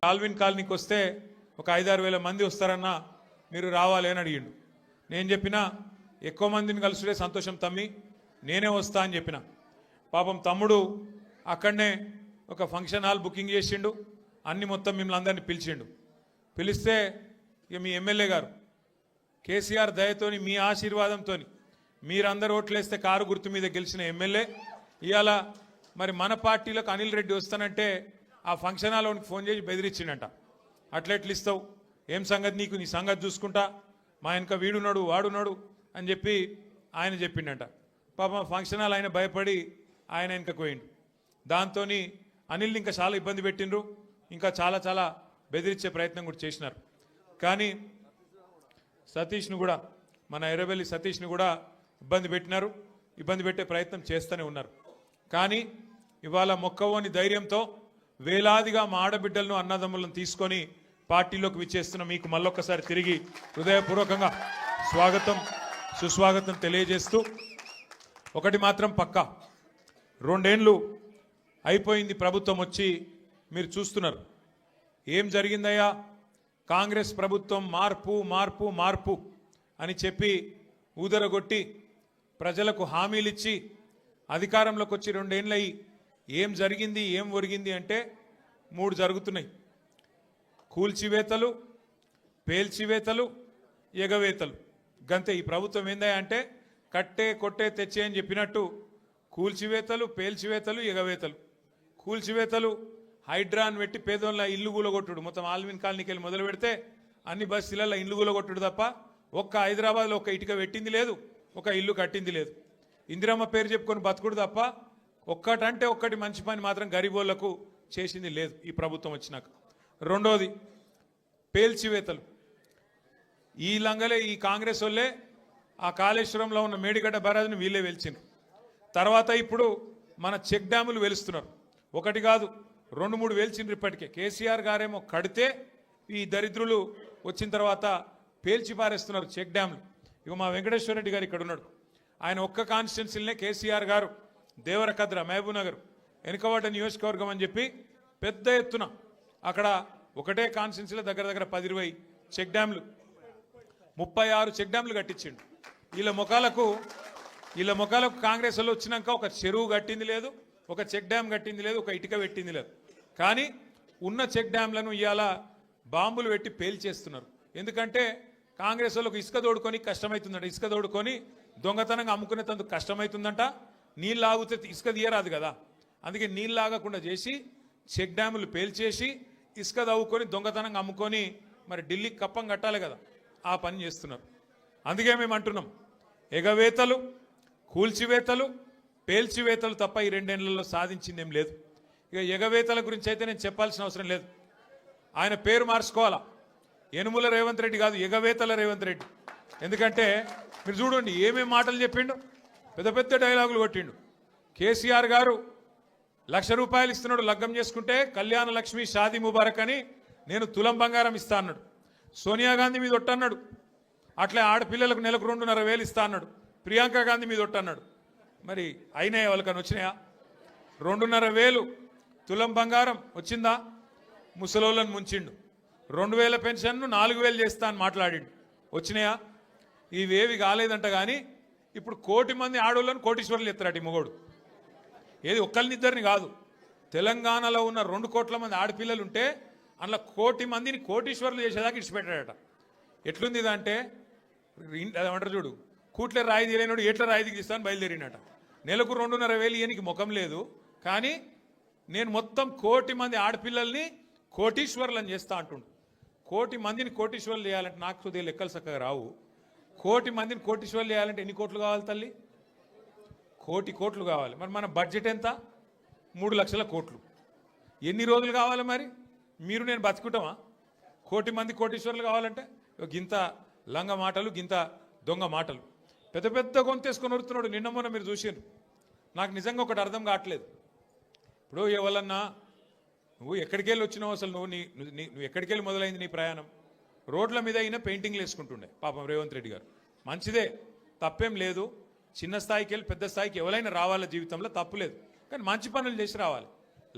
Alvin కాలనీకి వస్తే ఒక 5-6 వేల మంది వస్తారన్నా మీరు రావాలి అని అడిగిండు. నేను చెప్పినా ఎక్కువ మందిని కలుసుడే సంతోషం తమ్మి, నేనే వస్తా అని చెప్పిన. పాపం తమ్ముడు అక్కడనే ఒక ఫంక్షన్ హాల్ బుకింగ్ చేసిండు, అన్ని మొత్తం మిమ్మల్ని అందరినీ పిలిచిండు. పిలిస్తే ఇక మీ ఎమ్మెల్యే గారు కేసీఆర్ దయతోని మీ ఆశీర్వాదంతో మీరందరూ ఓట్లేస్తే కారు గుర్తు మీద గెలిచిన ఎమ్మెల్యే ఇవాళ మరి మన పార్టీలకు అనిల్ రెడ్డి వస్తానంటే ఆ ఫంక్షన్ హాల్లోనికి ఫోన్ చేసి బెదిరించిండట. అట్లెట్లు ఇస్తావు, ఏం సంగతి నీకు, నీ సంగతి చూసుకుంటా, మా వెనక వీడున్నాడు వాడున్నాడు అని చెప్పి ఆయన చెప్పిండట. పాపం ఫంక్షన్ హాల్ ఆయన భయపడి ఆయన వెనకకు పోయిండు. దాంతో అనిల్ని ఇంకా చాలా ఇబ్బంది పెట్టిండ్రు, ఇంకా చాలా చాలా బెదిరించే ప్రయత్నం కూడా చేసినారు. కానీ సతీష్ను కూడా, మన ఎర్రబెల్లి సతీష్ను కూడా ఇబ్బంది పెట్టినారు, ఇబ్బంది పెట్టే ప్రయత్నం చేస్తూనే ఉన్నారు. కానీ ఇవాళ మొక్కవోని ధైర్యంతో వేలాదిగా మా ఆడబిడ్డలను అన్నదమ్ములను తీసుకొని పార్టీలోకి విచ్చేస్తున్న మీకు మళ్ళొక్కసారి తిరిగి హృదయపూర్వకంగా స్వాగతం సుస్వాగతం తెలియజేస్తూ, ఒకటి మాత్రం పక్కా, 2 ఏళ్ళు అయిపోయింది ప్రభుత్వం వచ్చి, మీరు చూస్తున్నారు ఏం జరిగిందయ్యా. కాంగ్రెస్ ప్రభుత్వం మార్పు మార్పు మార్పు అని చెప్పి ఊదరగొట్టి ప్రజలకు హామీలు ఇచ్చి అధికారంలోకి వచ్చి 2 ఏళ్ళయి ఏం జరిగింది ఏం ఒరిగింది అంటే 3 జరుగుతున్నాయి. కూల్చివేతలు, పేల్చివేతలు, ఎగవేతలు. గంతే. ఈ ప్రభుత్వం ఏందా అంటే కట్టే కొట్టే తెచ్చే అని చెప్పినట్టు కూల్చివేతలు, పేల్చివేతలు, ఎగవేతలు. కూల్చివేతలు హైడ్రాన్ పెట్టి పేదోళ్ళ ఇల్లు కూలగొట్టుడు, మొత్తం ఆల్విన్ కాలనీకి వెళ్ళి మొదలు పెడితే అన్ని బస్తీలలో ఇల్లు కూలగొట్టుడు తప్ప ఒక్క హైదరాబాద్లో ఒక ఇటుక పెట్టింది లేదు, ఒక ఇల్లు కట్టింది లేదు. ఇందిరమ్మ పేరు చెప్పుకొని బతుకుడు తప్ప ఒక్కటంటే ఒక్కటి మంచి పని మాత్రం గరీబోళ్లకు చేసింది లేదు ఈ ప్రభుత్వం వచ్చినాక. రెండోది పేల్చివేతలు. ఈ లంగలే ఈ కాంగ్రెస్ వాళ్ళే ఆ కాళేశ్వరంలో ఉన్న మేడిగడ్డ బరాజును వీళ్ళే వెలిచిండ్రు. తర్వాత ఇప్పుడు మన చెక్ డ్యాములు వెలుస్తున్నారు. ఒకటి కాదు 2-3 వేల్చిండ్రు ఇప్పటికే. కేసీఆర్ గారేమో కడితే ఈ దరిద్రులు వచ్చిన తర్వాత పేల్చి పారేస్తున్నారు చెక్ డ్యాములు. ఇక మా వెంకటేశ్వర రెడ్డి గారు ఇక్కడ ఉన్నాడు, ఆయన ఒక్క కాన్స్టిట్యున్సీలనే కేసీఆర్ గారు దేవరకద్ర మహబూబ్నగర్ వెనుకబడ్డ నియోజకవర్గం అని చెప్పి పెద్ద ఎత్తున అక్కడ ఒకటే కాన్స్టిట్యున్సీలో దగ్గర 10-20 చెక్ డ్యాములు, 36 చెక్ డ్యాములు కట్టించిండు. వీళ్ళ ముఖాలకు కాంగ్రెస్ వాళ్ళు వచ్చినాక ఒక చెరువు కట్టింది లేదు, ఒక చెక్ డ్యామ్ కట్టింది లేదు, ఒక ఇటుక పెట్టింది లేదు. కానీ ఉన్న చెక్ డ్యామ్లను ఇవాళ బాంబులు పెట్టి పేల్చేస్తున్నారు. ఎందుకంటే కాంగ్రెస్ వాళ్ళకు ఇసుక తోడుకొని కష్టమవుతుందంట, ఇసుక తోడుకొని దొంగతనంగా అమ్ముకునేందుకు కష్టమవుతుందంట. నీళ్ళు ఆగితే ఇసుక తీయరాదు కదా, అందుకే నీళ్ళు ఆగకుండా చేసి చెక్ డ్యాములు పేల్చేసి ఇసుక తవ్వుకొని దొంగతనంగా అమ్ముకొని మరి ఢిల్లీకి కప్పం కట్టాలి కదా, ఆ పని చేస్తున్నారు. అందుకే మేము అంటున్నాం, ఎగవేతలు, కూల్చివేతలు, పేల్చివేతలు తప్ప ఈ 2 ఏళ్లలో సాధించిందేం లేదు. ఇక ఎగవేతల గురించి అయితే నేను చెప్పాల్సిన అవసరం లేదు, ఆయన పేరు మార్చుకోవాలా, యనుమల రేవంత్ రెడ్డి కాదు, ఎగవేతల రేవంత్ రెడ్డి. ఎందుకంటే మీరు చూడండి ఏమేం మాటలు చెప్పిండు, పెద్ద పెద్ద డైలాగులు కొట్టిండు. కేసీఆర్ గారు 1,00,000 రూపాయలు ఇస్తున్నాడు లగ్గం చేసుకుంటే, కళ్యాణ లక్ష్మి షాదీ ముబారక్ అని నేను తులం బంగారం ఇస్తా అన్నాడు. సోనియా గాంధీ మీద ఒట్టన్నాడు, అట్లా ఆడపిల్లలకు నెలకు 2,500 ఇస్తా అన్నాడు. ప్రియాంక గాంధీ మీద ఒట్టన్నాడు. మరి అయినాయా వాళ్ళకని వచ్చినాయా? 2,500 తులం బంగారం వచ్చిందా? ముసలోళ్ళని ముంచిండు. 2,000 పెన్షన్ను 4,000 చేస్తా అని మాట్లాడిండు, వచ్చినాయా? ఇవేవి కాలేదంట. కానీ ఇప్పుడు 1,00,000 మంది ఆడోళ్ళని కోటీశ్వర్లు ఎత్తారట ఈ మొగోడు. ఏది ఒక్కరినిద్దరిని కాదు, తెలంగాణలో ఉన్న 2 కోట్ల మంది ఆడపిల్లలు ఉంటే అందులో 1,00,000 మందిని కోటీశ్వర్లు చేసేదాకా ఇచ్చిపెట్టాడట. ఎట్లుంది ఇదంటే అదేమంటారు చూడు, కూట్లే రాయి తీరేనాడు ఎట్లా రాయి దిగిస్తాను బయలుదేరినట. నెలకు 2,500 ఇయనికి ముఖం లేదు, కానీ నేను మొత్తం 1,00,000 మంది ఆడపిల్లల్ని కోటీశ్వర్లను చేస్తా అంటుండు. 1,00,000 మందిని కోటీశ్వర్లు చేయాలంటే నాకు కొద్దిగా లెక్కలు చక్కగా రావు. 1,00,000 మందిని కోటీశ్వర్లు చేయాలంటే ఎన్ని కోట్లు కావాలి తల్లి? 1,00,000 కోట్లు కావాలి. మరి మన బడ్జెట్ ఎంత? 3,00,000 కోట్లు. ఎన్ని రోజులు కావాలి మరి? మీరు నేను బతుకుంటామా? 1,00,000 మంది కోటీశ్వర్లు కావాలంటే గింత లంగ మాటలు, గింత దొంగ మాటలు, పెద్ద పెద్ద గొంతేసుకొని వస్తున్నాడు. నిన్న మొన్న మీరు చూసారు. నాకు నిజంగా ఒకటి అర్థం కావట్లేదు. ఇప్పుడు ఎవరన్నా నువ్వు ఎక్కడికి వెళ్ళి వచ్చినావు, అసలు నువ్వు ఎక్కడికి వెళ్ళి మొదలైంది నీ ప్రయాణం? రోడ్ల మీద అయినా పెయింటింగ్లు వేసుకుంటుండే పాపం రేవంత్ రెడ్డి గారు. మంచిదే, తప్పేం లేదు. చిన్న స్థాయికి వెళ్ళి పెద్ద స్థాయికి ఎవరైనా రావాల జీవితంలో, తప్పులేదు. కానీ మంచి పనులు చేసి రావాలి.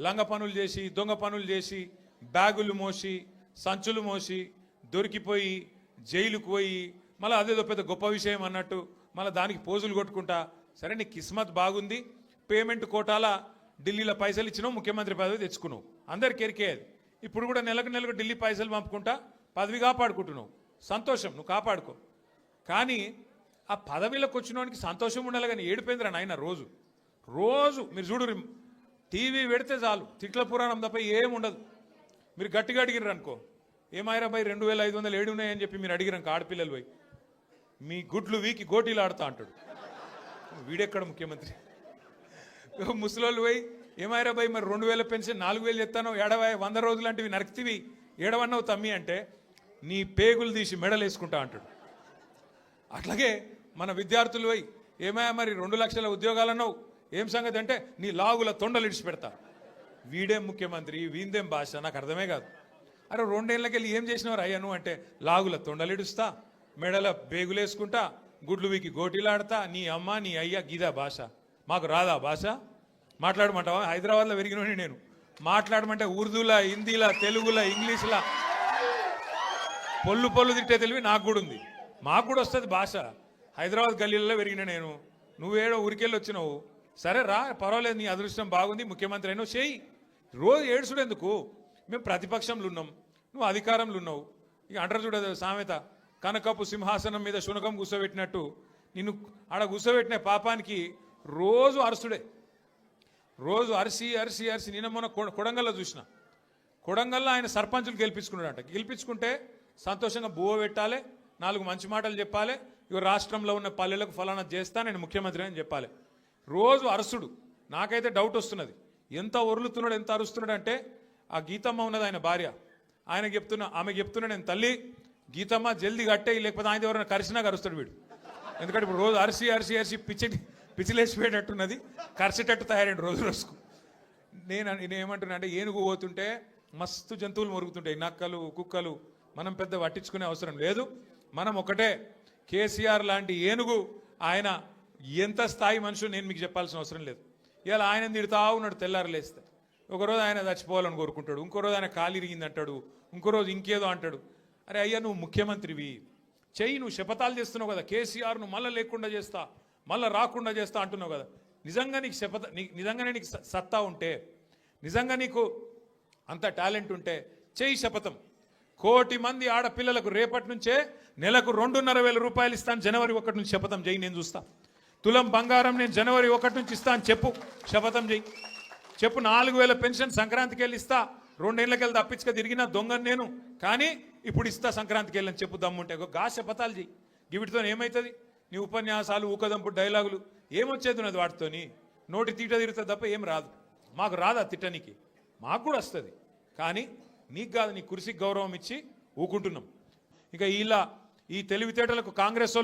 లంగ పనులు చేసి, దొంగ పనులు చేసి బ్యాగులు మోసి సంచులు మోసి దొరికిపోయి జైలుకు పోయి మళ్ళీ అదేదో పెద్ద గొప్ప విషయం అన్నట్టు మళ్ళీ దానికి పోజులు కొట్టుకుంటా. సరే నీ కిస్మత్ బాగుంది, పేమెంట్ కోటాల ఢిల్లీలో పైసలు ఇచ్చినావు, ముఖ్యమంత్రి పదవి తెచ్చుకున్నావు, అందరికి ఎరికేది. ఇప్పుడు కూడా నెలకు నెలకు ఢిల్లీ పైసలు పంపుకుంటా పదవి కాపాడుకుంటున్నావు, సంతోషం, నువ్వు కాపాడుకో. కానీ ఆ పదవిలోకి వచ్చినోనికి సంతోషం ఉండాలి కానీ ఏడిపోయిందిరా నాయన. రోజు రోజు మీరు చూడు, టీవీ పెడితే చాలు తిట్ల పురాణం తప్ప ఏముండదు. మీరు గట్టిగా అడిగిర్రు అనుకో, ఏమాయిరా బై 2500 ఏడు ఉన్నాయని చెప్పి మీరు అడిగిరంక ఆడపిల్లలు పోయి మీ గుడ్లు వీకి గోటీలు ఆడుతా అంటాడు. వీడెక్కడ ముఖ్యమంత్రి? ముసలోళ్ళు పోయి ఏమాయిరా బై మరి 2000 పెన్షన్ 4000 చెప్తాను, 100 రోజులు అంటే నరక్తివి ఏడవన్నావు తమ్మి అంటే నీ పేగులు తీసి మెడలు వేసుకుంటా అంటాడు. అట్లాగే మన విద్యార్థులు పోయి ఏమయ్యా మరి 2 లక్షల ఉద్యోగాలు అన్నావు, ఏం సంగతి అంటే నీ లాగుల తొండలు ఇడిచి పెడతా. వీడేం ముఖ్యమంత్రి, వీందేం భాష, నాకు అర్థమే కాదు. అరే 2 ఏళ్ళకి వెళ్ళి ఏం చేసినవారు అయ్యా నువ్వు అంటే లాగుల తొండలు ఇడుస్తా, మెడల బేగులేసుకుంటా, గుడ్లు వీకి గోటీలాడతా, నీ అమ్మ నీ అయ్యా గీదా భాష. మాకు రాదా భాష? మాట్లాడమంటావా? హైదరాబాద్లో పెరిగినోని నేను. మాట్లాడమంటే ఉర్దూలా, హిందీలా, తెలుగులా, ఇంగ్లీష్లా పొల్లు పొల్లు తిట్టే తెలివి నాకు కూడా ఉంది, మాకు కూడా వస్తుంది భాష. హైదరాబాద్ గల్లీలలో పెరిగిన నేను, నువ్వేడో ఊరికెళ్ళి వచ్చినావు. సరే రా, పర్వాలేదు, నీ అదృష్టం బాగుంది, ముఖ్యమంత్రి అయినావు, చేయి. రోజు ఏడుచుడు ఎందుకు? మేము ప్రతిపక్షంలో ఉన్నాం, నువ్వు అధికారంలో ఉన్నావు. ఇక అంటారు చూడదు సామెత, కనకపు సింహాసనం మీద శునకం కూర్చోబెట్టినట్టు నిన్ను ఆడ కూర్చోబెట్టిన పాపానికి రోజు అరసుడే. రోజు అరిసి అరిసి అరిసి. నిన్న మొన్న కొడంగల్లో చూసిన, కొడంగల్లో ఆయన సర్పంచులు గెలిపించుకున్నాడంట. గెలిపించుకుంటే సంతోషంగా బువ్వ పెట్టాలి, 4 మంచి మాటలు చెప్పాలి, ఇక రాష్ట్రంలో ఉన్న పల్లెలకు ఫలానా చేస్తా, నేను ముఖ్యమంత్రి అని చెప్పాలి. రోజు అరుసుడు. నాకైతే డౌట్ వస్తున్నది, ఎంత ఒరులుతున్నాడు, ఎంత అరుస్తున్నాడు అంటే ఆ గీతమ్మ ఉన్నది ఆయన భార్య, ఆమె చెప్తున్నా నేను తల్లి గీతమ్మ జల్దీ కట్టే, లేకపోతే ఆయన ఎవరైనా కరిసినా కరుస్తాడు వీడు. ఎందుకంటే ఇప్పుడు రోజు అరిసి అరిసి అరిసి పిచ్చిలేసిపోయేటట్టున్నది, కరిసేటట్టు తయారైంది రోజు రోజుకు. నేనేమంటున్నా అంటే ఏనుగు పోతుంటే మస్తు జంతువులు మొరుగుతుంటాయి, నక్కలు కుక్కలు, మనం పెద్ద పట్టించుకునే అవసరం లేదు. మనం ఒకటే, కేసీఆర్ లాంటి ఏనుగు ఆయన ఎంత స్థాయి మనుషులు నేను మీకు చెప్పాల్సిన అవసరం లేదు. ఇలా ఆయన తిడుతా ఉన్నాడు తెల్లారు లేస్తే. ఒకరోజు ఆయన చచ్చిపోవాలని కోరుకుంటాడు, ఇంకో రోజు ఆయన కాలు ఇరిగింది అంటాడు, ఇంకో రోజు ఇంకేదో అంటాడు. అరే అయ్యా నువ్వు ముఖ్యమంత్రివి, చెయ్యి, నువ్వు శపథాలు చేస్తున్నావు కదా, కేసీఆర్ను మళ్ళీ లేకుండా చేస్తా, మళ్ళీ రాకుండా చేస్తా అంటున్నావు కదా. నిజంగా నీకు నిజంగానే నీకు సత్తా ఉంటే, నిజంగా నీకు అంత టాలెంట్ ఉంటే చెయ్యి శపథం. 1 కోటి మంది ఆడపిల్లలకు రేపటి నుంచే నెలకు 2,500 రూపాయలు ఇస్తాను, జనవరి 1 నుంచి శపథం చేయి, నేను చూస్తా. తులం బంగారం నేను జనవరి 1 నుంచి ఇస్తాను చెప్పు, శపథం చేయి. చెప్పు 4,000 పెన్షన్ సంక్రాంతికి వెళ్ళి ఇస్తా, 2 ఏళ్ళకి వెళ్ళి తప్పించుక తిరిగిన దొంగను నేను, కానీ ఇప్పుడు ఇస్తా సంక్రాంతికి వెళ్ళని చెప్పు దమ్ముంటే. గా శపథాలు చేయి. వీటితో ఏమవుతుంది? నీ ఉపన్యాసాలు, ఊకదంపు డైలాగులు ఏమొచ్చేది ఉన్నది వాటితోని? నోటి తీట తిరుగుతుంది తప్ప ఏం రాదు. మాకు రాదా తిట్టనికి? మాకు కూడా వస్తుంది, కానీ నీకు కాదు, నీ కుర్చీకి గౌరవం ఇచ్చి ఊకుంటున్నాం. ఇక ఈ తెలివితేటలకు కాంగ్రెస్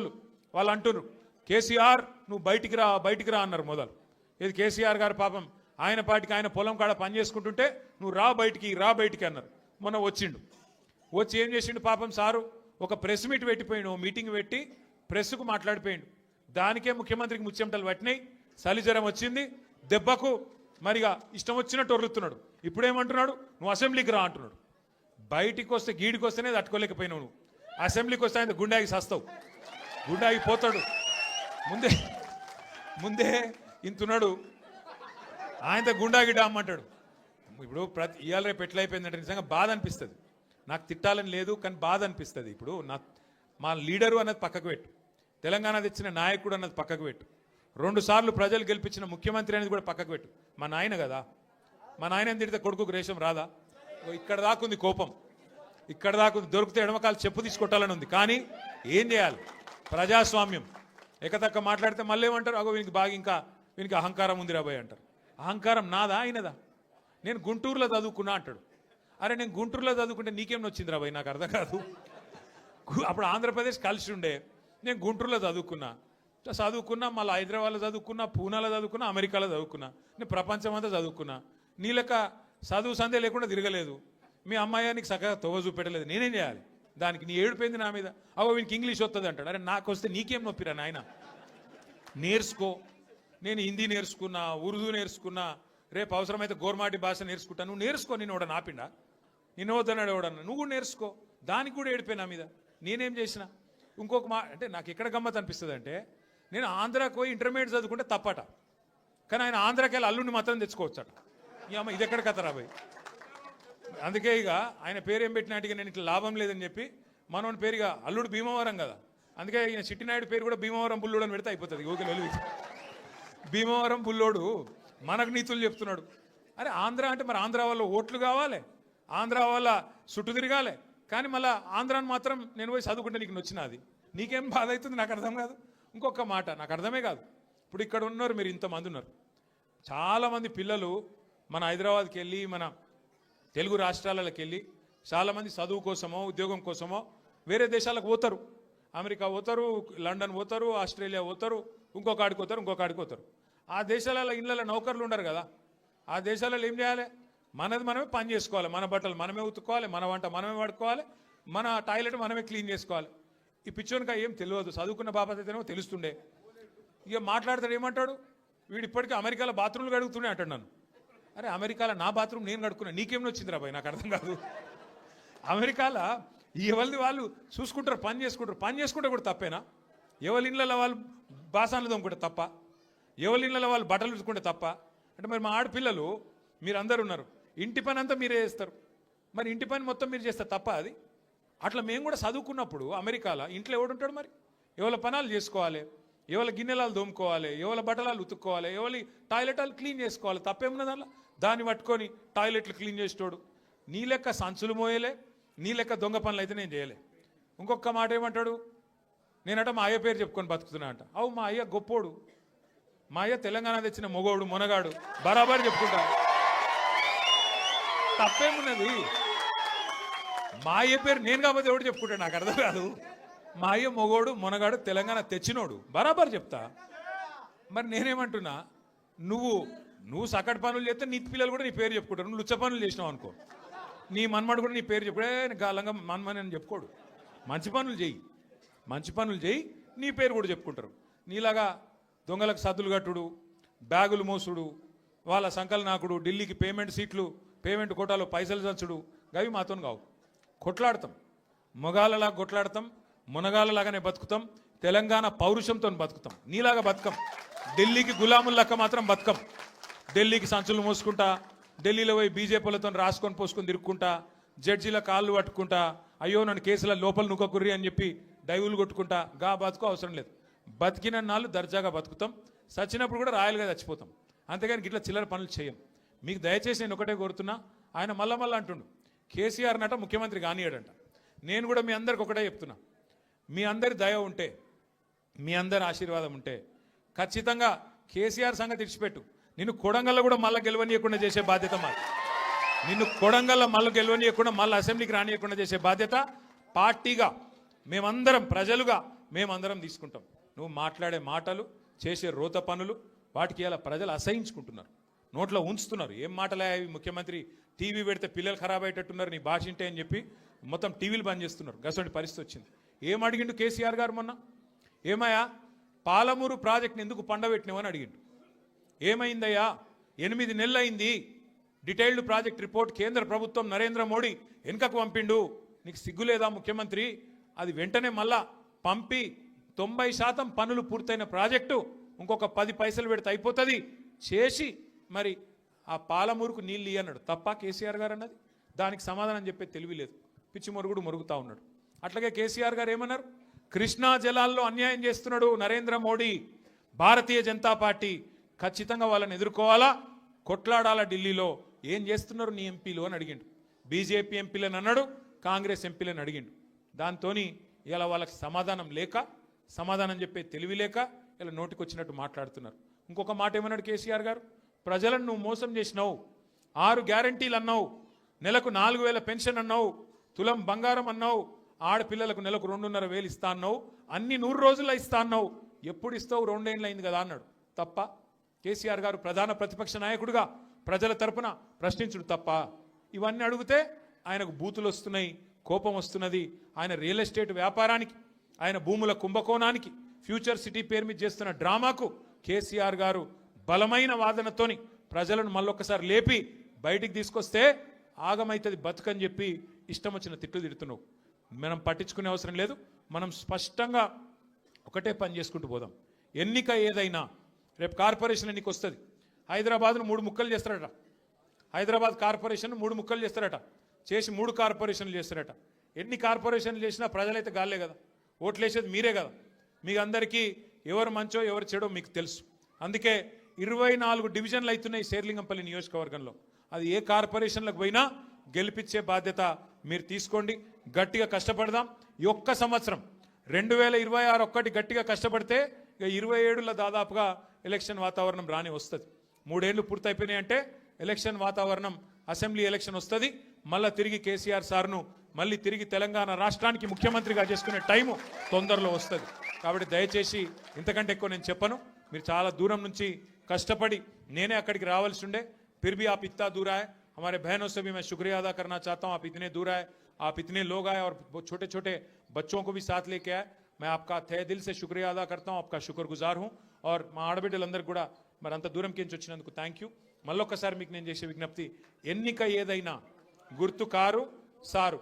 వాళ్ళు అంటున్నారు, కేసీఆర్ నువ్వు బయటికి రా అన్నారు మొదలు. ఇది కేసీఆర్ గారు పాపం ఆయన పాటికి ఆయన పొలం కాడ పని చేసుకుంటుంటే నువ్వు రా బయటికి అన్నారు. మొన్న వచ్చిండు, వచ్చి ఏం చేసిండు పాపం సారు, ఒక ప్రెస్ మీట్ పెట్టిపోయిండు, మీటింగ్ పెట్టి ప్రెస్కు మాట్లాడిపోయిండు. దానికే ముఖ్యమంత్రికి ముచ్చెమటలు పట్టినాయి, చలిజ్వరం వచ్చింది, దెబ్బకు మరిగా ఇష్టం వచ్చినట్టు ఒర్రుతున్నాడు. ఇప్పుడేమంటున్నాడు, నువ్వు అసెంబ్లీకి రా అంటున్నాడు. బయటికి వస్తే గీడికి వస్తేనే తట్టుకోలేకపోయినావు నువ్వు, అసెంబ్లీకి వస్తే ఆయన గుండాకి సస్తావు, గుండాకి పోతాడు. ముందే ఇంతున్నాడు, ఆయనతో గుండాగిడ్డా అమ్మంటాడు. ఇప్పుడు ఇవాళ రేపు ఎట్లయిపోయిందంటే నిజంగా బాధ అనిపిస్తుంది. నాకు తిట్టాలని లేదు, కానీ బాధ అనిపిస్తుంది. ఇప్పుడు మా లీడరు అన్నది పక్కకు పెట్టు, తెలంగాణ తెచ్చిన నాయకుడు అన్నది పక్కకు పెట్టు, 2 సార్లు ప్రజలు గెలిపించిన ముఖ్యమంత్రి అనేది కూడా పక్కకు పెట్టు. మా నాయన కదా, మా నాయన తిడితే కొడుకు రేషం రాదా? ఇక్కడ దాకుంది కోపం, ఇక్కడ దాకుంది. దొరికితే ఎడమకాలు చెప్పు తీసుకొట్టాలని ఉంది, కానీ ఏం చేయాలి? ప్రజాస్వామ్యం. ఎకతక్క మాట్లాడితే మళ్ళీ ఏమంటారు, అగో వీనికి అహంకారం ఉంది రాబోయ్ అంటారు. అహంకారం నాదా అయినదా? నేను గుంటూరులో చదువుకున్నా అంటాడు. అరే నేను గుంటూరులో చదువుకుంటే నీకేం వచ్చింది రాబోయ్? నాకు అర్థం కాదు. అప్పుడు ఆంధ్రప్రదేశ్ కలిసి ఉండే, నేను గుంటూరులో చదువుకున్నా, మళ్ళీ హైదరాబాద్లో చదువుకున్నా, పూనాలో చదువుకున్నా, అమెరికాలో చదువుకున్నా, నేను ప్రపంచం అంతా చదువుకున్నా. నీ లెక్క చదువు సందే లేకుండా తిరగలేదు. మీ అమ్మాయి నీకు చక్కగా తోవ చూపెట్టలేదు, నేనేం చేయాలి? దానికి నీ ఏడిపోయింది నా మీద. అవో వీనికి ఇంగ్లీష్ వస్తుంది అంటాడు. అరే నాకు వస్తే నీకేం నొప్పిరా నాయన? నేర్చుకో. నేను హిందీ నేర్చుకున్నా, ఉర్దూ నేర్చుకున్నా, రేపు అవసరమైతే గోర్మాటి భాష నేర్చుకుంటా. నువ్వు నేర్చుకో, నేను వాడు నాపిండా? నిన్న వద్దన్నాడు ఎవడన్నా, నువ్వు కూడా నేర్చుకో. దానికి కూడా ఏడిపోయి నా మీద. నేనేం చేసిన? ఇంకొక అంటే నాకు ఎక్కడ గమ్మత్ అనిపిస్తుంది అంటే, నేను ఆంధ్రాకి పోయి ఇంటర్మీడియట్ చదువుకుంటే తప్పట, కానీ ఆయన ఆంధ్రాకి వెళ్ళి అల్లుడిని మాత్రం తెచ్చుకోవచ్చట. ఈ అమ్మ ఇది ఎక్కడ కథ రాబోయ్. అందుకే ఇక ఆయన పేరు ఏం పెట్టినట్టుగా నేను ఇట్లా లాభం లేదని చెప్పి మనోని పేరుగా అల్లుడు భీమవరం కదా, అందుకే ఈయన చిట్టినాయుడు పేరు కూడా భీమవరం బుల్లోడు అని పెడితే అయిపోతుంది. ఓకే వెలుగు భీమవరం బుల్లోడు మనకు నీతులు చెప్తున్నాడు. అరే ఆంధ్ర అంటే మరి ఆంధ్ర వల్ల ఓట్లు కావాలి, ఆంధ్ర వల్ల చుట్టూ తిరగాలి, కానీ మళ్ళీ ఆంధ్రాని మాత్రం నేను పోయి చదువుకుంటే నీకు నచ్చినది, నీకేం బాధ అవుతుంది? నాకు అర్థం కాదు. ఇంకొక మాట నాకు అర్థమే కాదు. ఇప్పుడు ఇక్కడ ఉన్నారు మీరు, ఇంతమంది ఉన్నారు, చాలామంది పిల్లలు మన హైదరాబాద్కి వెళ్ళి మన తెలుగు రాష్ట్రాలకు వెళ్ళి చాలామంది చదువు కోసమో ఉద్యోగం కోసమో వేరే దేశాలకు పోతారు. అమెరికా పోతారు, లండన్ పోతారు, ఆస్ట్రేలియా పోతారు, ఇంకొక ఆడికి పోతారు. ఆ దేశాలలో ఇళ్ళలో నౌకర్లు ఉండరు కదా. ఆ దేశాలలో ఏం చేయాలి? మనది మనమే పని చేసుకోవాలి, మన బట్టలు మనమే ఉతుక్కోవాలి, మన వంట మనమే వాడుకోవాలి, మన టాయిలెట్ మనమే క్లీన్ చేసుకోవాలి. ఈ పిచ్చోనికా ఏం తెలియదు, చదువుకున్న బాపత అయితేనేమో తెలుస్తుండే. ఇక మాట్లాడతాడు ఏమంటాడు, వీడు ఇప్పటికీ అమెరికాలో బాత్రూమ్లు కడుగుతూనే అంటాడు నన్ను. అరే అమెరికాలో నా బాత్రూమ్ నేను కడుక్కున్నా, నీకేమో వచ్చిందిరా బాయ్, నాకు అర్థం కాదు. అమెరికాలో ఎవరిది వాళ్ళు చూసుకుంటారు, పని చేసుకుంటే కూడా తప్పేనా? ఎవరి ఇళ్ళలో వాళ్ళు బాసాన్లు తోముకుంటే తప్ప, ఎవరి ఇళ్ళలో వాళ్ళు బట్టలు ఉతుకుంటే తప్ప? అంటే మరి మా ఆడపిల్లలు మీరు అందరు ఉన్నారు, ఇంటి పని అంతా మీరే చేస్తారు, మరి ఇంటి పని మొత్తం మీరు చేస్తారు తప్ప అది? అట్లా మేము కూడా చదువుకున్నప్పుడు అమెరికాలో ఇంట్లో ఎవడుంటాడు మరి? ఎవరి పనాలు చేసుకోవాలి, ఎవరి గిన్నెలాలు దోముకోవాలి, ఎవరి బట్టలాలు ఉతుక్కోవాలి, ఎవరి టాయిలెట్లు క్లీన్ చేసుకోవాలి, తప్పేమున్నది అలా? దాన్ని పట్టుకొని టాయిలెట్లు క్లీన్ చేసేటోడు నీ లెక్క సంచులు మోయలే, నీ లెక్క దొంగ పనులు అయితే నేను చేయలే. ఇంకొక మాట ఏమంటాడు, నేనట మా అయ్య పేరు చెప్పుకొని బతుకుతున్నా అంట. అవు మా అయ్య గొప్పోడు, మా అయ్య తెలంగాణ తెచ్చిన మొగోడు మునగాడు, బరాబర్ చెప్పుకుంటా, తప్పేమున్నది? మా అయ్య పేరు నేను కాబట్టి ఎవడు చెప్పుకుంటాడు, నాకు అర్థం కాదు. మా అయ్య మొగోడు మునగాడు తెలంగాణ తెచ్చినోడు, బరాబర్ చెప్తా. మరి నేనేమంటున్నా, నువ్వు సకట్ పనులు చేస్తే నీ పిల్లలు కూడా నీ పేరు చెప్పుకుంటారు. నువ్వు లుచ్చ పనులు చేసినావు అనుకో, నీ మన్మడు కూడా నీ పేరు చెప్పుడే గాలంగా మన్మని అని చెప్పుకోడు. మంచి పనులు చేయి, నీ పేరు కూడా చెప్పుకుంటారు. నీలాగా దొంగలకు సద్దులు కట్టుడు, బ్యాగులు మోసుడు, వాళ్ళ సంకల్ నాకుడు, ఢిల్లీకి పేమెంట్ కోటాలో పైసలు చచ్చుడు, గవి మాతో కావు. కొట్లాడతాం, మొగాలలాగా కొట్లాడతాం, మునగాలలాగానే బతుకుతాం, తెలంగాణ పౌరుషంతో బతుకుతాం. నీలాగా బతుకం, ఢిల్లీకి గులాములక్క మాత్రం బతుకం. ఢిల్లీకి సంచులు మోసుకుంటా, ఢిల్లీలో పోయి బీజేపీలతో రాసుకొని పోసుకొని తిరుక్కుంటా, జడ్జీల కాళ్ళు పట్టుకుంటా, అయ్యో నన్ను కేసుల లోపల నుక్కకుర్రి అని చెప్పి డైవులు కొట్టుకుంటా, గా బతుకు అవసరం లేదు. బతికిన నాళ్ళు దర్జాగా బతుకుతాం, చచ్చినప్పుడు కూడా రాయలుగా చచ్చిపోతాం. అంతేగాని ఇట్లా చిల్లర పనులు చేయం. మీకు దయచేసి నేను ఒకటే కోరుతున్నా, ఆయన మళ్ళా అంటుండు కేసీఆర్ నట ముఖ్యమంత్రి కానియాడంట. నేను కూడా మీ అందరికి ఒకటే చెప్తున్నా, మీ అందరి దయ ఉంటే, మీ అందరి ఆశీర్వాదం ఉంటే ఖచ్చితంగా కేసీఆర్ సంగతి ఇడిచిపెట్టు, నిన్ను కొడంగల్లో కూడా మళ్ళీ గెలవనీయకుండా చేసే బాధ్యత మాది. నిన్ను కొడంగల్లో మళ్ళీ గెలవనీయకుండా మళ్ళీ అసెంబ్లీకి రానియకుండా చేసే బాధ్యత పార్టీగా మేమందరం, ప్రజలుగా మేమందరం తీసుకుంటాం. నువ్వు మాట్లాడే మాటలు, చేసే రోత పనులు, వాటికి ఇలా ప్రజలు అసహించుకుంటున్నారు, నోట్లో ఉంచుతున్నారు. ఏం మాటలే అవి, ముఖ్యమంత్రి టీవీ పెడితే పిల్లలు ఖరాబ్ అయ్యేటట్టున్నారు నీ భాష ఇంటే అని చెప్పి మొత్తం టీవీలు బంద్ చేస్తున్నారు. గసంటి పరిస్థితి వచ్చింది. ఏం అడిగిండు కేసీఆర్ గారు మొన్న? ఏమయ్యా పాలమూరు ప్రాజెక్ట్ని ఎందుకు పండబెట్టినావని అడిగిండు. ఏమైందయ్యా, 8 నెలలు అయింది, డీటెయిల్డ్ ప్రాజెక్ట్ రిపోర్ట్ కేంద్ర ప్రభుత్వం నరేంద్ర మోడీ వెనుకకు పంపిండు, నీకు సిగ్గులేదా ముఖ్యమంత్రి? అది వెంటనే మళ్ళా పంపి 90% పనులు పూర్తయిన ప్రాజెక్టు ఇంకొక 10 పైసలు పెడితే అయిపోతుంది చేసి మరి ఆ పాలమూరుకు నీళ్ళు అన్నాడు. తప్ప కేసీఆర్ గారు అన్నది? దానికి సమాధానం చెప్పే తెలివి లేదు, పిచ్చి మొరుగుడు మొరుగుతూ ఉన్నాడు. అట్లాగే కేసీఆర్ గారు ఏమన్నారు, కృష్ణా జలాల్లో అన్యాయం చేస్తున్నాడు నరేంద్ర మోడీ, భారతీయ జనతా పార్టీ ఖచ్చితంగా వాళ్ళని ఎదుర్కోవాలా, కొట్లాడాలా, ఢిల్లీలో ఏం చేస్తున్నారు నీ ఎంపీలు అని అడిగిండు. బీజేపీ ఎంపీలను అన్నాడు, కాంగ్రెస్ ఎంపీలను అడిగిండు. దాంతో ఇలా వాళ్ళకి సమాధానం చెప్పే తెలివి లేక ఇలా నోటికొచ్చినట్టు మాట్లాడుతున్నారు. ఇంకొక మాట ఏమన్నాడు కేసీఆర్ గారు, ప్రజలను నువ్వు మోసం చేసినావు, 6 గ్యారంటీలు అన్నావు, నెలకు 4,000 పెన్షన్ అన్నావు, తులం బంగారం అన్నావు, ఆడపిల్లలకు నెలకు 2,500 ఇస్తా అన్నావు, అన్ని 100 రోజుల్లో ఇస్తా అన్నావు, ఎప్పుడు ఇస్తావు? 2 ఏళ్ళు అయింది కదా అన్నాడు. తప్ప కేసీఆర్ గారు ప్రధాన ప్రతిపక్ష నాయకుడిగా ప్రజల తరపున ప్రశ్నించుడు తప్ప? ఇవన్నీ అడిగితే ఆయనకు బూతులు వస్తున్నాయి, కోపం వస్తున్నది. ఆయన రియల్ ఎస్టేట్ వ్యాపారానికి, ఆయన భూముల కుంభకోణానికి, ఫ్యూచర్ సిటీ పేరు మీద చేస్తున్న డ్రామాకు కేసీఆర్ గారు బలమైన వాదనతోని ప్రజలను మళ్ళొక్కసారి లేపి బయటికి తీసుకొస్తే ఆగమైతుంది బతుకని చెప్పి ఇష్టం వచ్చిన తిట్లు తిడుతున్నావు. మనం పట్టించుకునే అవసరం లేదు. మనం స్పష్టంగా ఒకటే పని చేసుకుంటూ పోదాం. ఎన్నిక ఏదైనా రేపు కార్పొరేషన్ ఎన్నిక వస్తుంది. హైదరాబాద్ను 3 ముక్కలు చేస్తారట. హైదరాబాద్ కార్పొరేషన్ 3 ముక్కలు చేస్తారట. చేసి 3 కార్పొరేషన్లు చేస్తారట. ఎన్ని కార్పొరేషన్లు చేసినా ప్రజలైతే గాలే కదా, ఓట్లు వేసేది మీరే కదా. మీకు అందరికీ ఎవరు మంచో ఎవరు చెడో మీకు తెలుసు. అందుకే 24 డివిజన్లు అవుతున్నాయి శేర్లింగంపల్లి నియోజకవర్గంలో. అది ఏ కార్పొరేషన్లకు పోయినా గెలిపించే బాధ్యత మీరు తీసుకోండి. గట్టిగా కష్టపడదాం. ఈ ఒక్క సంవత్సరం 2026 ఒక్కటి గట్టిగా కష్టపడితే ఇక 27లో దాదాపుగా ఎలక్షన్ వాతావరణం రాని వస్తుంది. 3 ఏళ్ళు పూర్తయిపోయినాయి అంటే ఎలక్షన్ వాతావరణం, అసెంబ్లీ ఎలక్షన్ వస్తుంది. మళ్ళీ తిరిగి కేసీఆర్ సార్ను మళ్ళీ తిరిగి తెలంగాణ రాష్ట్రానికి ముఖ్యమంత్రిగా చేసుకునే టైము తొందరలో వస్తుంది. కాబట్టి దయచేసి ఇంతకంటే ఎక్కువ నేను చెప్పను. మీరు చాలా దూరం నుంచి కష్టపడి నేనే అక్కడికి రావాల్సి ఉండే. फिर भी आप इतना दूर आए. हमारे बहनों से भी मैं शुक्रिया अदा करना चाहता हूँ. आप इतने दूर आए, आप इतने लोग आए और छोटे छोटे बच्चों को भी साथ लेके आए. मैं आपका तहे दिल से शुक्रिया अदा करता हूँ, आपका शुक्रगुजार हूँ. और మా ఆడబిడ్డలందరూ కూడా మరి అంత దూరం కించి వచ్చినందుకు థ్యాంక్ యూ. మళ్ళొక్కసారి మీకు నేను చేసే విజ్ఞప్తి, ఎన్నిక ఏదైనా గుర్తు కారు సారు.